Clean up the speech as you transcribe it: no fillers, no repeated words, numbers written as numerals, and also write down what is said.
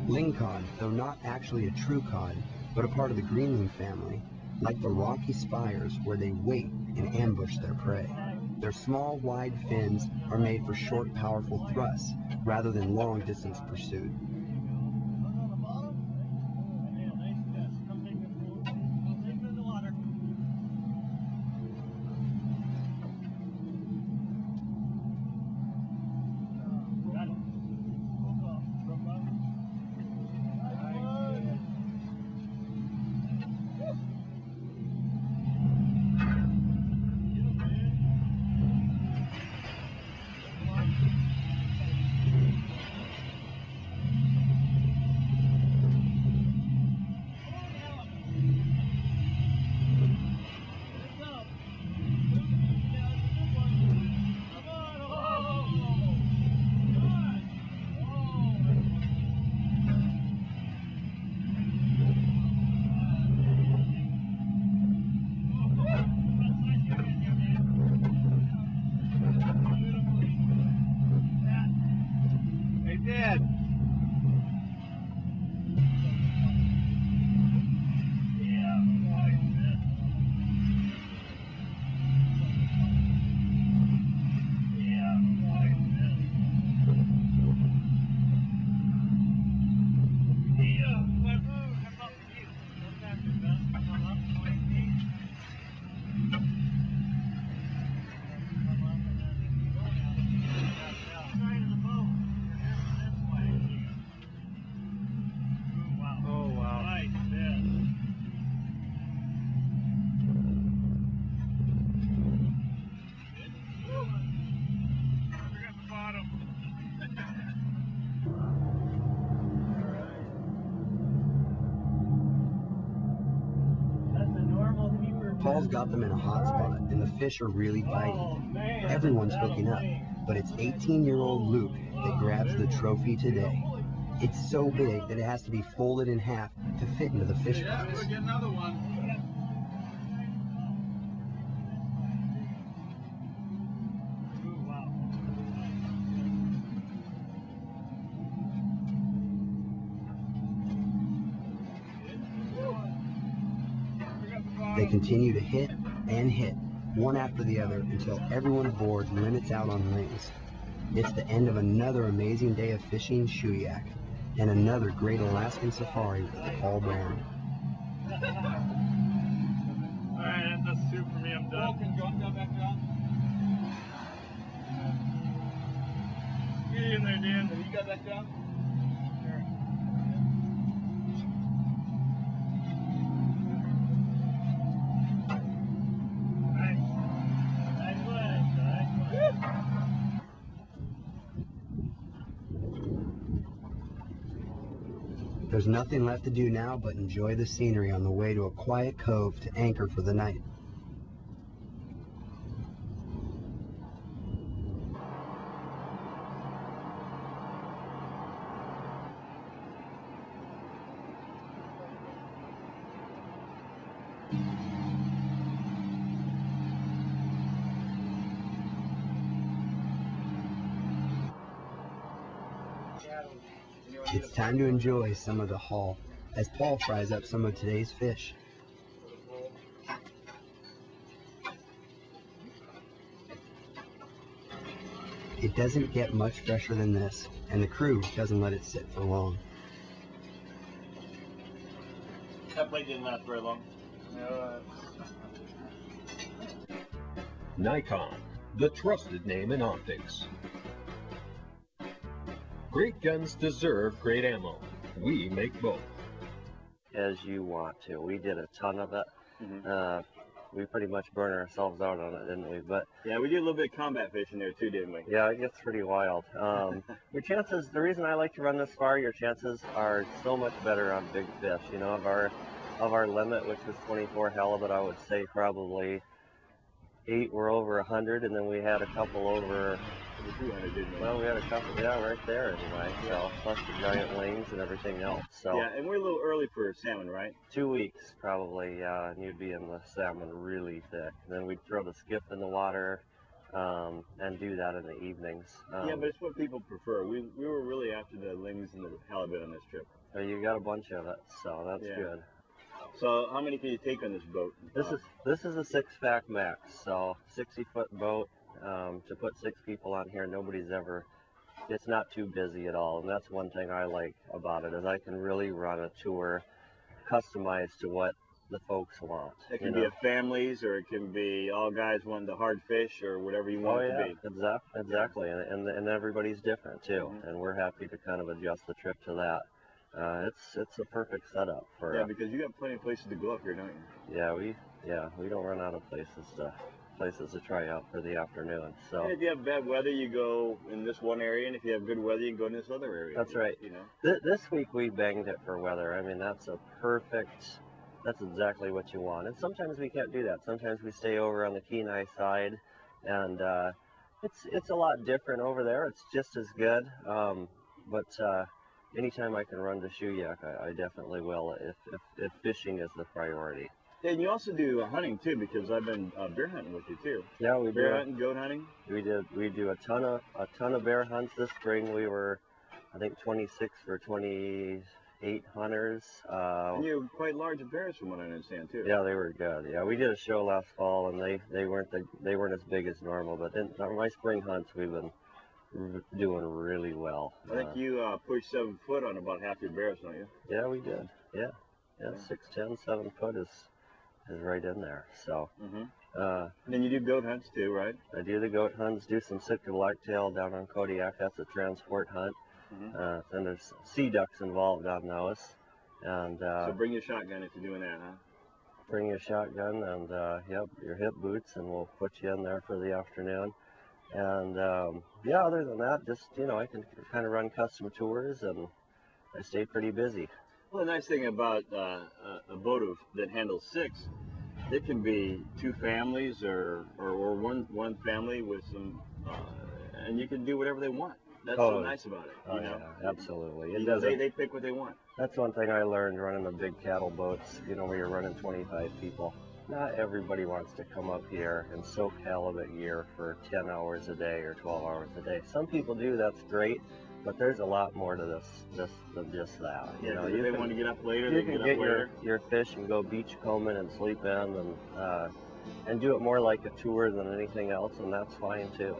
Lingcod, though not actually a true cod, but a part of the greenling family, like the rocky spires where they wait and ambush their prey. Their small, wide fins are made for short, powerful thrusts rather than long-distance pursuit. Paul's got them in a hot spot, and the fish are really biting. Everyone's hooking up, but it's 18-year-old Luke that grabs the trophy today. It's so big that it has to be folded in half to fit into the fish box. Get another one. They continue to hit and hit, one after the other, until everyone's board limits out on rings. It's the end of another amazing day of fishing Shuyak, and another great Alaskan safari with Paul Brown. Alright, that's two for me, I'm done. Can you drop back down? Get in there, Dan. Have you got back down? Sure. There's nothing left to do now but enjoy the scenery on the way to a quiet cove to anchor for the night. It's time to enjoy some of the haul as Paul fries up some of today's fish. It doesn't get much fresher than this, and the crew doesn't let it sit for long. That plate didn't last very long. Nikon, the trusted name in optics. Great guns deserve great ammo. We make both. As you want to. We did a ton of it. We pretty much burned ourselves out on it, didn't we? But yeah, we did a little bit of combat fishing there too, didn't we? Yeah, it gets pretty wild. Your chances, the reason I like to run this far, your chances are so much better on big fish. You know, of our limit, which was 24 halibut, I would say probably 8 were over 100, and then we had a couple over 200, didn't we? Well, we had a couple, yeah, right there anyway. So plus the giant lanes and everything else. So yeah, and we're a little early for salmon, right? 2 weeks probably, and you'd be in the salmon really thick. And then we'd throw the skiff in the water and do that in the evenings. Yeah, but it's what people prefer. We were really after the lings and the halibut on this trip. So you got a bunch of it, so that's Yeah. good. So how many can you take on this boat? This is a 6-pack max, so 60-foot boat to put 6 people on here. Nobody's ever. It's not too busy at all, and that's one thing I like about it is I can really run a tour customized to what the folks want. It can be a families, or it can be all guys wanting the hard fish, or whatever you want Oh it yeah, to be. exactly, and everybody's different too, Mhm. and we're happy to kind of adjust the trip to that. It's a perfect setup for. Yeah, because you got plenty of places to go up here, don't you? We don't run out of places to try out for the afternoon. So And if you have bad weather, you go in this one area, and if you have good weather, you can go in this other area. That's right. You know. This week we banged it for weather. I mean, that's exactly what you want. And sometimes we can't do that. Sometimes we stay over on the Kenai side, and it's a lot different over there. It's just as good, but anytime I can run to Shuyak, I definitely will if fishing is the priority. And you also do hunting too, because I've been bear hunting with you too. Yeah, we Bear do. hunting, goat hunting. We do a ton of bear hunts this spring. We were, I think, 26 for 28 hunters. And you're quite large of bears, from what I understand too. Yeah, they were good. Yeah, we did a show last fall, and they weren't as big as normal. But in my spring hunts, we've been doing really well. I think you pushed 7 foot on about half your bears, don't you? Yeah, we did. Yeah, Yeah. 6'10", 7 foot is right in there. So Mm-hmm. And then you do goat hunts too, right? I do the goat hunts, do some Sitka blacktail down on Kodiak. That's a transport hunt. Mm-hmm. And there's sea ducks involved on those. And So bring your shotgun if you're doing that, huh? bring your shotgun and your hip boots, and we'll put you in there for the afternoon. And other than that, just I can kind of run custom tours, and I stay pretty busy. Well, the nice thing about a boat that handles 6, it can be 2 families or one family with some, and you can do whatever they want. That's so nice about it. Oh You know? yeah, absolutely. It You know, doesn't. they pick what they want. That's one thing I learned running the big cattle boats. Where you're running 25 people. Not everybody wants to come up here and soak halibut gear for 10 hours a day or 12 hours a day. Some people do. That's great. But there's a lot more to this than just that. Yeah, 'cause You if they can- want to get up later, You they can can get get up later. your fish and go beach combing and sleep in and do it more like a tour than anything else, and that's fine too.